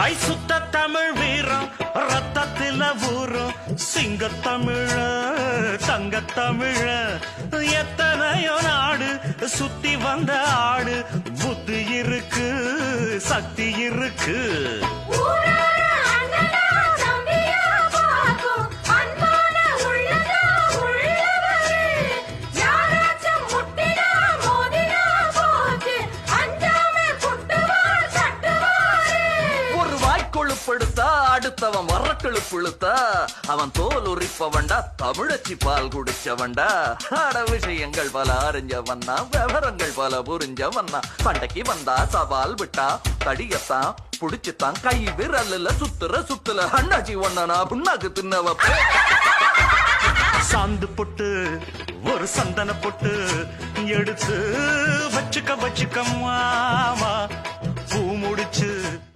ஐ சுத்த தமிழ் வீரம் ரத்தத்தில ஊரும் சிங்க தமிழ தங்க தமிழ எத்தனையோ நாடு சுத்தி வந்த ஆடு புத்தி இருக்கு சக்தி இருக்கு அடுத்தவன் வரக்களு புழுத்தா அவன் தோல் உரிப்பவன்டா தமிழச்சி பால் குடிச்சவன்டா அட விஷயங்கள் பல அறிஞ்சவன்னா விவரங்கள் பல புரிஞ்சவன்னா பண்டைக்கு வந்தா சவால் விட்டா கடியத்தான் புடிச்சுத்தான் கை விரல்ல சுத்துல அண்ணாச்சி ஒன்னா புண்ணாக்கு தின்னவ சாந்து பொட்டு ஒரு சந்தன பொட்டு எடுத்து வச்சுக்க மாமா